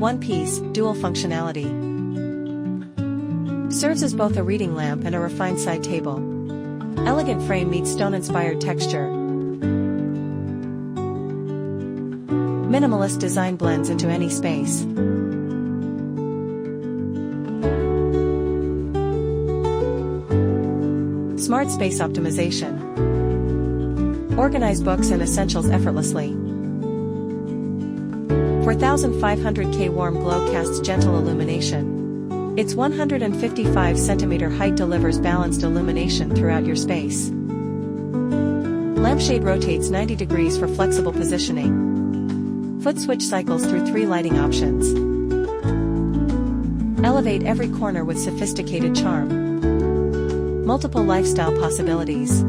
One piece, dual functionality. Serves as both a reading lamp and a refined side table. Elegant frame meets stone-inspired texture. Minimalist design blends into any space. Smart space optimization. Organize books and essentials effortlessly. 4500K warm glow casts gentle illumination. Its 155 cm height delivers balanced illumination throughout your space. Lampshade rotates 90 degrees for flexible positioning. Foot switch cycles through 3 lighting options. Elevate every corner with sophisticated charm. Multiple lifestyle possibilities.